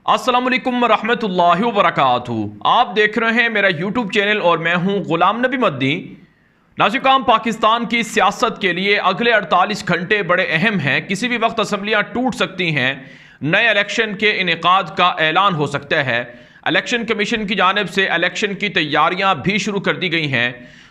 अस्सलाम वालेकुम रहमतुल्लाहि व बरकातुहू। आप देख रहे हैं मेरा यूट्यूब चैनल और मैं हूं गुलाम नबी मद्दी। नाज़िकाम, पाकिस्तान की सियासत के लिए अगले 48 घंटे बड़े अहम हैं। किसी भी वक्त असम्बलियाँ टूट सकती हैं, नए इलेक्शन के इनेकाद का ऐलान हो सकता है। इलेक्शन कमीशन की जानिब से इलेक्शन की तैयारियाँ भी शुरू कर दी गई हैं।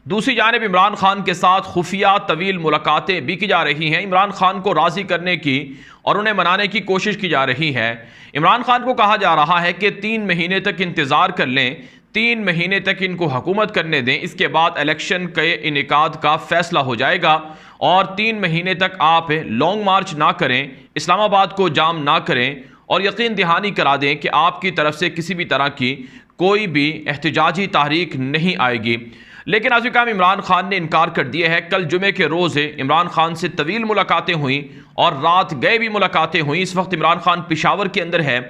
दूसरी जानिब इमरान खान के साथ खुफिया तवील मुलाकातें भी की जा रही हैं। इमरान खान को राज़ी करने की और उन्हें मनाने की कोशिश की जा रही है। इमरान खान को कहा जा रहा है कि 3 महीने तक इंतज़ार कर लें, 3 महीने तक इनको हुकूमत करने दें, इसके बाद इलेक्शन के इनेकाद का फैसला हो जाएगा और 3 महीने तक आप लॉन्ग मार्च ना करें, इस्लामाबाद को जाम ना करें और यकीन दहानी करा दें कि आपकी तरफ से किसी भी तरह की कोई भी एहतजाजी तहरीक नहीं आएगी। लेकिन नाज़िकाम, इमरान खान ने इनकार कर दिया है। कल जुमे के रोज़ इमरान खान से तवील मुलाकातें हुई और रात गए भी मुलाकातें हुई। इस वक्त इमरान खान पेशावर के अंदर है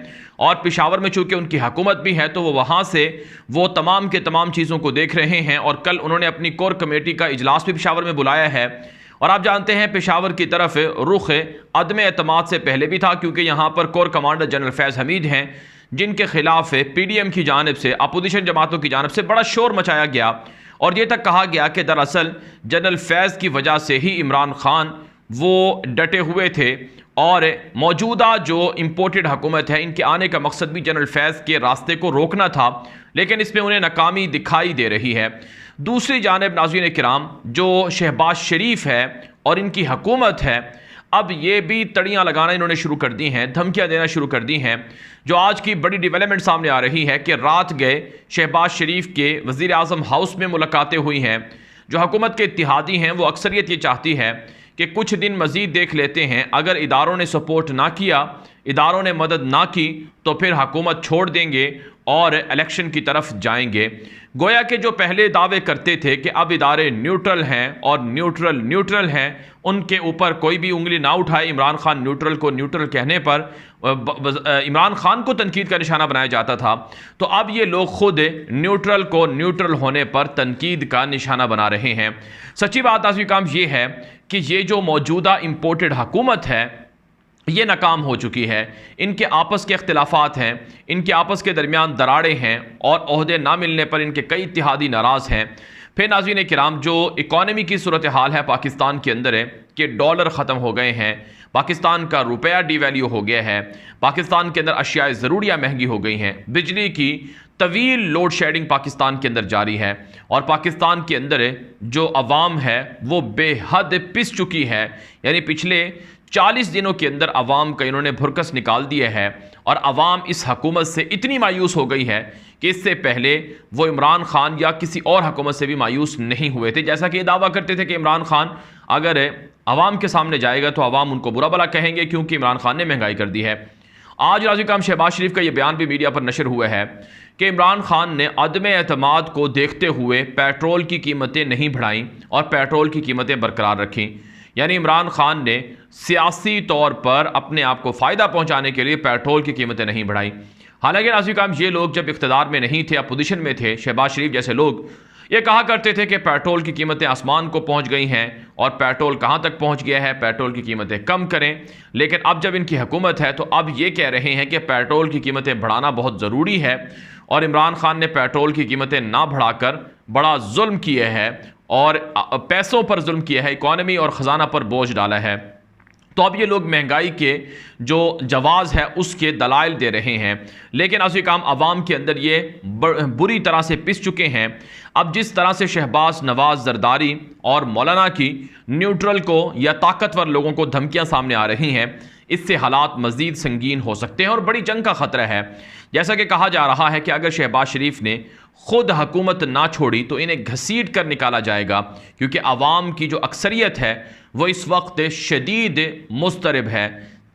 और पेशावर में चूँकि उनकी हुकूमत भी है तो वो वहाँ से वो तमाम के तमाम चीज़ों को देख रहे हैं। और कल उन्होंने अपनी कोर कमेटी का इजलास भी पेशावर में बुलाया है। और आप जानते हैं पेशावर की तरफ रुख अदम एतमाद से पहले भी था, क्योंकि यहाँ पर कोर कमांडर जनरल फैज़ हमीद हैं, जिनके खिलाफ PDM की जानिब से, अपोजिशन जमातों की जानिब से बड़ा शोर मचाया गया और ये तक कहा गया कि दरअसल जनरल फैज़ की वजह से ही इमरान खान वो डटे हुए थे और मौजूदा जो इम्पोर्टेड हुकूमत है, इनके आने का मकसद भी जनरल फैज़ के रास्ते को रोकना था, लेकिन इसमें उन्हें नाकामी दिखाई दे रही है। दूसरी जानिब नाज़रीन किराम, जो शहबाज शरीफ है और इनकी हुकूमत है, अब ये भी तड़ियाँ लगाना इन्होंने शुरू कर दी हैं, धमकियाँ देना शुरू कर दी हैं। जो आज की बड़ी डेवलपमेंट सामने आ रही है कि रात गए शहबाज शरीफ के वज़ीर आज़म हाउस में मुलाकातें हुई हैं। जो हुकूमत के इत्तेहादी हैं वो अक्सरियत ये चाहती है कि कुछ दिन मज़ीद देख लेते हैं, अगर इदारों ने सपोर्ट ना किया, इदारों ने मदद ना की तो फिर हुकूमत छोड़ देंगे और इलेक्शन की तरफ जाएंगे। गोया के जो पहले दावे करते थे कि अब इदारे न्यूट्रल हैं और न्यूट्रल हैं, उनके ऊपर कोई भी उंगली ना उठाए। इमरान खान न्यूट्रल को न्यूट्रल कहने पर इमरान खान को तनकीद का निशाना बनाया जाता था, तो अब ये लोग खुद न्यूट्रल को न्यूट्रल होने पर तनकीद का निशाना बना रहे हैं। सच्ची बात नाज़रीन काम ये है कि ये जो मौजूदा इम्पोर्टेड हुकूमत है ये नाकाम हो चुकी है। इनके आपस के अख्तिलाफ़ात हैं, इनके आपस के दरमियान दरारें हैं और ओहदे ना मिलने पर इनके कई इत्तेहादी नाराज़ हैं। फिर नाज़रीन किराम, जो इकॉनमी की सूरत हाल है पाकिस्तान के अंदर है कि डॉलर ख़त्म हो गए हैं, पाकिस्तान का रुपया डिवैल्यू हो गया है, पाकिस्तान के अंदर अशियाए ज़रूरियाँ महंगी हो गई हैं, बिजली की तवील लोड शेडिंग पाकिस्तान के अंदर जारी है और पाकिस्तान के अंदर जो अवाम है वो बेहद पिस चुकी है। यानी पिछले 40 दिनों के अंदर अवाम का इन्होंने भुरकस निकाल दिया है और अवाम इस हुकूमत से इतनी मायूस हो गई है कि इससे पहले वो इमरान खान या किसी और हुकूमत से भी मायूस नहीं हुए थे। जैसा कि ये दावा करते थे कि इमरान खान अगर अवाम के सामने जाएगा तो अवाम उनको बुरा भला कहेंगे क्योंकि इमरान खान ने महंगाई कर दी है। आज नाज़रीन शहबाज शरीफ का ये बयान भी मीडिया पर नशर हुआ है कि इमरान खान ने अदम एतमाद को देखते हुए पेट्रोल की कीमतें नहीं बढ़ाईं और पेट्रोल की कीमतें बरकरार रखीं। यानी इमरान खान ने सियासी तौर पर अपने आप को फ़ायदा पहुंचाने के लिए पेट्रोल की कीमतें नहीं बढ़ाई। हालांकि नाज़रीन ये लोग जब इख्तिदार में नहीं थे, अपोजिशन में थे, शहबाज शरीफ जैसे लोग ये कहा करते थे कि पेट्रोल की कीमतें आसमान को पहुंच गई हैं और पेट्रोल कहां तक पहुंच गया है, पेट्रोल की कीमतें कम करें। लेकिन अब जब इनकी हुकूमत है तो अब ये कह रहे हैं कि पेट्रोल की कीमतें बढ़ाना बहुत ज़रूरी है और इमरान खान ने पेट्रोल की कीमतें ना बढ़ाकर बड़ा जुल्म किया है और पैसों पर जुल्म किया है, इकॉनमी और ख़जाना पर बोझ डाला है। तो अब ये लोग महंगाई के जो जवाज़ है उसके दलाइल दे रहे हैं। लेकिन असली काम अवाम के अंदर ये बुरी तरह से पिस चुके हैं। अब जिस तरह से शहबाज, नवाज, जरदारी और मौलाना की न्यूट्रल को या ताकतवर लोगों को धमकियां सामने आ रही हैं, इससे हालात मज़ीद संगीन हो सकते हैं और बड़ी जंग का ख़तरा है। जैसा कि कहा जा रहा है कि अगर शहबाज शरीफ ने खुद हुकूमत ना छोड़ी तो इन्हें घसीट कर निकाला जाएगा, क्योंकि अवाम की जो अक्सरियत है वो इस वक्त शदीद मुस्तरब है,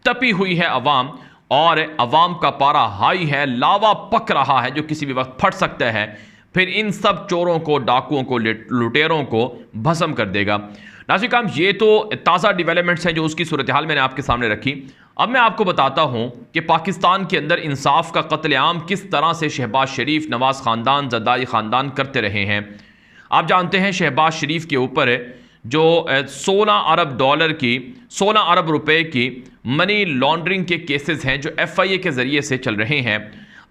तपी हुई है अवाम और अवाम का पारा हाई है, लावा पक रहा है जो किसी भी वक्त फट सकता है, फिर इन सब चोरों को, डाकुओं को, लुटेरों को भस्म कर देगा। नाज़रीन ये तो ताज़ा डेवलपमेंट्स हैं जो उसकी सूरत हाल मैंने आपके सामने रखी। अब मैं आपको बताता हूँ कि पाकिस्तान के अंदर इंसाफ का कत्लेआम किस तरह से शहबाज शरीफ, नवाज़ ख़ानदान, जरदारी ख़ानदान करते रहे हैं। आप जानते हैं शहबाज शरीफ के ऊपर जो 16 अरब डॉलर की 16 अरब रुपए की मनी लॉन्ड्रिंग के केसेस हैं जो FIA के ज़रिए से चल रहे हैं।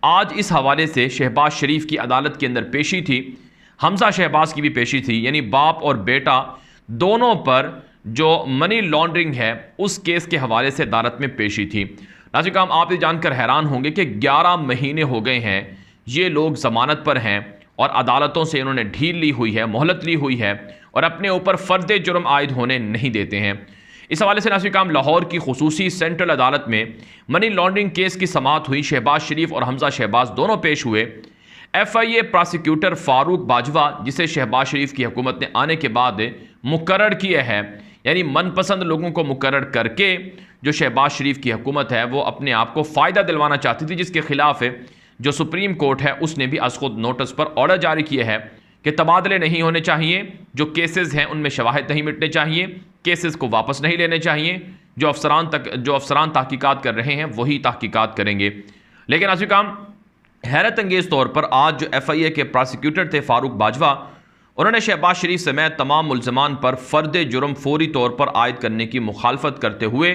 आज इस हवाले से शहबाज शरीफ की अदालत के अंदर पेशी थी, हमजा शहबाज की भी पेशी थी, यानी बाप और बेटा दोनों पर जो मनी लॉन्ड्रिंग है उस केस के हवाले से अदालत में पेशी थी। नाज़रीन, आप ये जानकर हैरान होंगे कि 11 महीने हो गए हैं ये लोग ज़मानत पर हैं और अदालतों से इन्होंने ढील ली हुई है, मोहलत ली हुई है और अपने ऊपर फ़र्द जुर्म आयद होने नहीं देते हैं। इस हवाले से नाज़रीन, लाहौर की खुसूसी सेंट्रल अदालत में मनी लॉन्ड्रिंग केस की समाअत हुई। शहबाज शरीफ और हमजा शहबाज दोनों पेश हुए। FIA प्रोसिक्यूटर फ़ारूक बाजवा, जिसे शहबाज शरीफ की हुकूमत ने आने के बाद मुकर्रर किया है, यानी मनपसंद लोगों को मुकर्रर करके जो शहबाज शरीफ की हुकूमत है वो अपने आप को फ़ायदा दिलवाना चाहती थी, जिसके खिलाफ जो सुप्रीम कोर्ट है उसने भी अज़ खुद नोटिस पर ऑर्डर जारी किया है कि तबादले नहीं होने चाहिए, जो केसेस हैं उनमें शवाहिद नहीं मिटने चाहिए, केसेस को वापस नहीं लेने चाहिए, जो अफसरान तहकीकात कर रहे हैं वही तहकीकात करेंगे। लेकिन नाज़रीन, हैरत अंगेज़ तौर पर आज जो FIA के प्रोसिक्यूटर थे फ़ारूक बाजवा, उन्होंने शहबाज शरीफ समेत तमाम मुल्ज़िमान पर फ़र्द जुर्म फौरी तौर पर आयद करने की मुखालफत करते हुए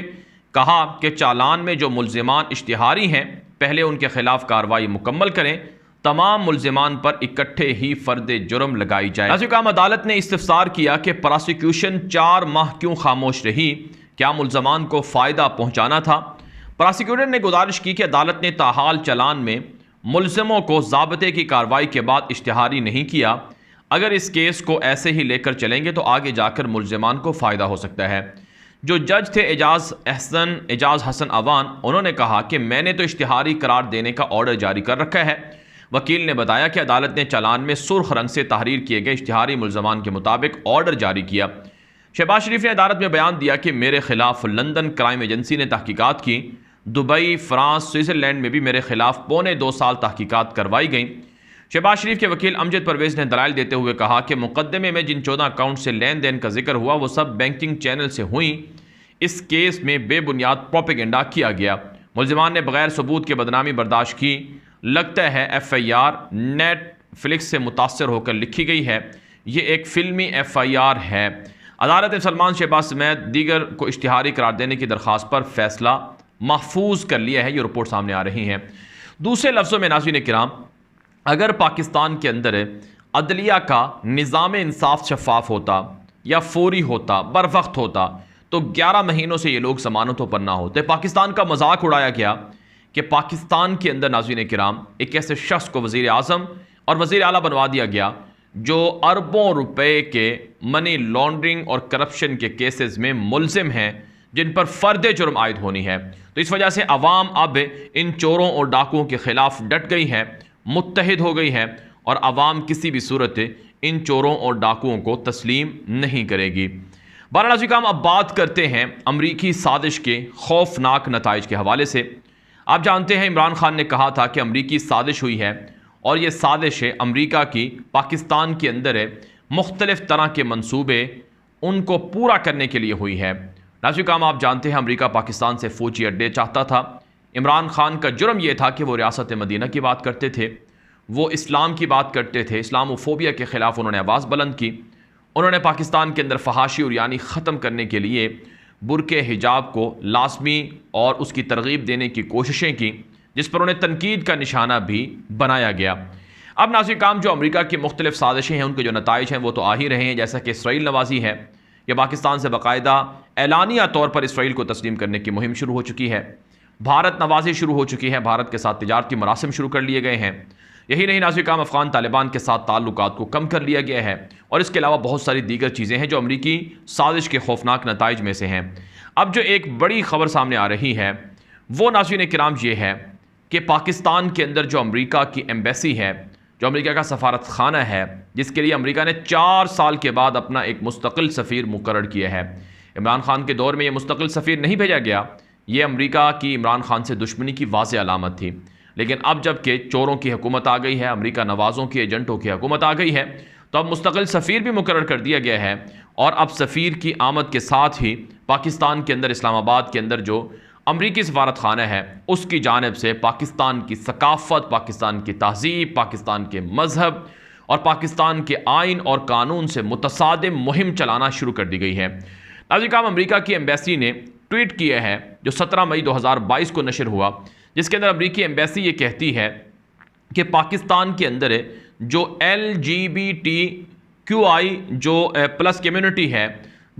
कहा कि चालान में जो मुल्ज़िमान इश्तिहारी हैं पहले उनके खिलाफ कार्रवाई मुकम्मल करें, तमाम मुल्ज़िमान पर इकट्ठे ही फ़र्द जुर्म लगाई जाए। नाज़रीन, अदालत ने इस्तफसार किया कि प्रोसिक्यूशन 4 माह क्यों खामोश रही, क्या मुल्ज़िमान को फ़ायदा पहुँचाना था। प्रोसिक्यूटर ने गुजारिश की कि अदालत ने ताहाल चालान में मुल्ज़िमों को ज़ाब्ते की कार्रवाई के बाद इश्तिहारी नहीं किया। अगर इस केस को ऐसे ही लेकर चलेंगे तो आगे जाकर मुल्ज़िमान को फ़ायदा हो सकता है। जो जज थे एजाज हसन अवान, उन्होंने कहा कि मैंने तो इश्तिहारी करार देने का ऑर्डर जारी कर रखा है। वकील ने बताया कि अदालत ने चालान में सुर्ख रंग से तहरीर किए गए इश्तिहारी मुल्ज़िमान के मुताबिक ऑर्डर जारी किया। शहबाज शरीफ ने अदालत में बयान दिया कि मेरे खिलाफ लंदन क्राइम एजेंसी ने तहकीकात की, दुबई, फ्रांस, स्विट्ज़रलैंड में भी मेरे खिलाफ पौने 2 साल तहकीकात करवाई गई। शहबाज शरीफ के वकील अमजद परवेज़ ने दलाइल देते हुए कहा कि मुकदमे में जिन 14 अकाउंट से लेन देन का जिक्र हुआ वो सब बैंकिंग चैनल से हुई। इस केस में बेबुनियाद प्रोपेगेंडा किया गया। मुल्ज़िमान ने बगैर सबूत के बदनामी बर्दाश्त की। लगता है FIR नेटफ्लिक्स से मुतासर होकर लिखी गई है, ये एक फ़िल्मी FIR है। अदालत ने सलमान शहबाज समेत दीगर को इश्तिहारी करार देने की दरख्वास्त पर फैसला महफूज कर लिया है। ये रिपोर्ट सामने आ रही हैं। दूसरे लफ्ज़ों में नाज़रीन किराम, अगर पाकिस्तान के अंदर अदलिया का निज़ाम इंसाफ शफाफ होता या फौरी होता, बर वक्त होता, तो 11 महीनों से ये लोग ज़मानतों पर ना होते। पाकिस्तान का मजाक उड़ाया गया कि पाकिस्तान के अंदर नाज़रीन किराम एक ऐसे शख्स को वज़ीर आज़म और वज़ीर आला बनवा दिया गया जो अरबों रुपए के मनी लॉन्ड्रिंग और करप्शन के केसेस में मुल्ज़िम हैं, जिन पर फ़र्द जुर्म आयद होनी है। तो इस वजह से अवाम अब इन चोरों और डाकुओं के ख़िलाफ़ डट गई है, मुत्तहिद हो गई है और अवाम किसी भी सूरत इन चोरों और डाकुओं को तस्लीम नहीं करेगी। बहरहाल काम अब बात करते हैं अमरीकी साजिश के खौफनाक नताइज के हवाले से। आप जानते हैं इमरान खान ने कहा था कि अमरीकी साजिश हुई है और ये साजिश है अमरीका की पाकिस्तान के अंदर मुख्तलिफ तरह के मंसूबे उनको पूरा करने के लिए हुई है। नाज़रीन काम आप जानते हैं अमरीका पाकिस्तान से फ़ौजी अड्डे चाहता था। इमरान खान का जुर्म यह था कि वो रियासत मदीना की बात करते थे, वो इस्लाम की बात करते थे, इस्लामोफोबिया के ख़िलाफ़ उन्होंने आवाज़ बुलंद की। उन्होंने पाकिस्तान के अंदर फहाशी और यानी ख़त्म करने के लिए बुरके हिजाब को लाजमी और उसकी तरगीब देने की कोशिशें की, जिस पर उन्हें तनकीद का निशाना भी बनाया गया। अब नाज़रीन काम जो अमरीका की मुख्तलिफ साजिशें हैं उनके जो नताइज हैं वो तो आ ही रहे हैं, जैसा कि इसराइल नवाजी है। यह पाकिस्तान से बाकायदा एलानिया तौर पर इसराइल को तस्लीम करने की मुहिम शुरू हो चुकी है। भारत नवाजी शुरू हो चुकी है, भारत के साथ तिजारती मरासिम शुरू कर लिए गए हैं। यही नहीं नाज़रीन काम अफ़गान तालिबान के साथ ताल्लुकात को कम कर लिया गया है और इसके अलावा बहुत सारी दीगर चीज़ें हैं जो अमरीकी साजिश के खौफनाक नताइज में से हैं। अब जो एक बड़ी ख़बर सामने आ रही है वो नाज़रीन किराम ये है कि पाकिस्तान के अंदर जो अमरीका की एम्बेसी है, जो अमरीका का सफारत खाना है, जिसके लिए अमरीका ने 4 साल के बाद अपना एक मुस्तकिल सफ़ीर मुकर्रर किया है। इमरान खान के दौर में यह मुस्तकिल सफ़ीर नहीं भेजा गया, ये अमरीका की इमरान खान से दुश्मनी की वाज़ेह अलामत थी। लेकिन अब जबकि चोरों की हुकूमत आ गई है, अमरीका नवाज़ों की एजेंटों की हुकूमत आ गई है, तो अब मुस्तकिल सफ़ीर भी मुकर्रर कर दिया गया है। और अब सफ़ीर की आमद के साथ ही पाकिस्तान के अंदर, इस्लामाबाद के अंदर जो अमरीकी सफारत खाना है उसकी जानिब से पाकिस्तान की सकाफ़त, पाकिस्तान की तहज़ीब, पाकिस्तान के मज़हब और पाकिस्तान के आइन और कानून से मुतसादिम मुहिम चलाना शुरू कर दी गई है। नाज़रीन, अमेरिका की एम्बेसी ने ट्वीट किया है जो 17 मई 2022 को नशर हुआ, जिसके अंदर अमेरिकी एम्बेसी ये कहती है कि पाकिस्तान के अंदर जो LGBTQI जो प्लस कम्युनिटी है,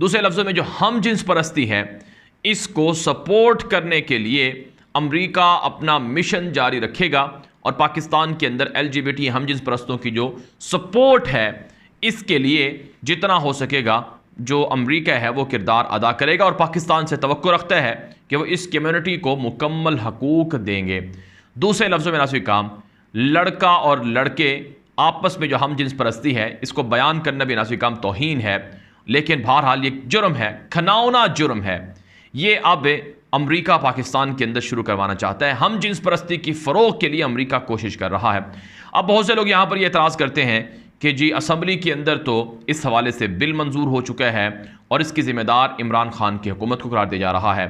दूसरे लफ्ज़ों में जो हम जिन्स परस्ती है, इसको सपोर्ट करने के लिए अमेरिका अपना मिशन जारी रखेगा और पाकिस्तान के अंदर LGBT हम जिन्स परस्तों की जो सपोर्ट है इसके लिए जितना हो सकेगा जो अमेरिका है वो किरदार अदा करेगा और पाकिस्तान से तवक्को रखता है कि वो इस कम्युनिटी को मुकम्मल हकूक़ देंगे। दूसरे लफ्ज़ों में नाज़रीन, लड़का और लड़के आपस में जो हम जिन्स परस्ती है इसको बयान करना भी नाज़रीन तौहीन है, लेकिन बहरहाल ये जुर्म है, घिनौना जुर्म है। ये अब अमेरिका पाकिस्तान के अंदर शुरू करवाना चाहता है। हम जिन्स परस्ती की फ़रोग़ के लिए अमेरिका कोशिश कर रहा है। अब बहुत से लोग यहाँ पर ये एतराज़ करते हैं कि जी असम्बली के अंदर तो इस हवाले से बिल मंजूर हो चुका है और इसकी ज़िम्मेदार इमरान खान की हुकूमत को करार दिया जा रहा है।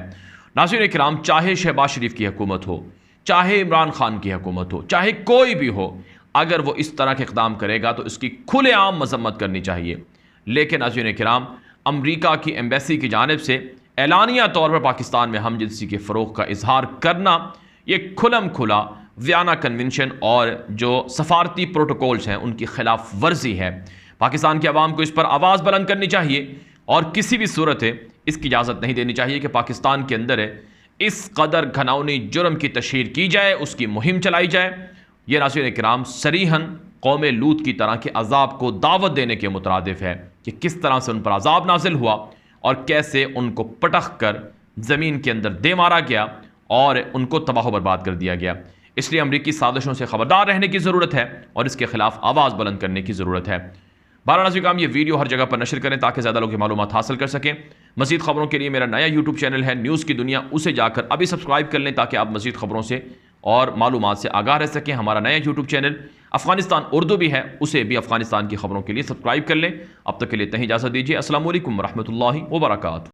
नाज़रीन किराम, चाहे शहबाज शरीफ की हुकूमत हो, चाहे इमरान खान की हुकूमत हो, चाहे कोई भी हो, अगर वो इस तरह के इक़दाम करेगा तो इसकी खुलेआम मजम्मत करनी चाहिए। लेकिन नाज़रीन किराम, अमेरिका की एम्बेसी की जानिब से एलानिया तौर पर पाकिस्तान में हम जिनसी के फ़रोग़ का इजहार करना ये खुलम खुला वियना कन्वेंशन और जो सफारती प्रोटोकॉल्स हैं उनकी खिलाफ वर्जी है। पाकिस्तान की आवाम को इस पर आवाज़ बुलंद करनी चाहिए और किसी भी सूरत है इसकी इजाज़त नहीं देनी चाहिए कि पाकिस्तान के अंदर इस कदर घनौनी जुर्म की तशहीर की जाए, उसकी मुहिम चलाई जाए। यह नाज़रीन किराम सरीहन कौम लूत की तरह के अजाब को दावत देने के मुतरादिफ है कि किस तरह से उन पर अजाब नाजिल हुआ और कैसे उनको पटख कर ज़मीन के अंदर दे मारा गया और उनको तबाह बर्बाद कर दिया गया। इसलिए अमरीकी साजिशों से ख़बरदार रहने की ज़रूरत है और इसके खिलाफ आवाज़ बुलंद करने की ज़रूरत है। नाज़रीन, ये वीडियो हर जगह पर नशर करें ताकि ज़्यादा लोग मालूमात हासिल कर सकें। मज़ीद ख़बरों के लिए मेरा नया यूट्यूब चैनल है न्यूज़ की दुनिया, उसे जाकर अभी सब्सक्राइब कर लें ताकि आप मज़ीद ख़बरों से और मालूमात से आगाह रह सकें। हमारा नया यूट्यूब चैनल अफ़गानिस्तान उर्दू भी है, उसे भी अफ़गानिस्तान की ख़बरों के लिए सब्सक्राइब कर लें। अब तक के लिए इतनी इजाज़त दीजिए। अस्सलामु अलैकुम वरहमतुल्लाहि वबरकातुहू।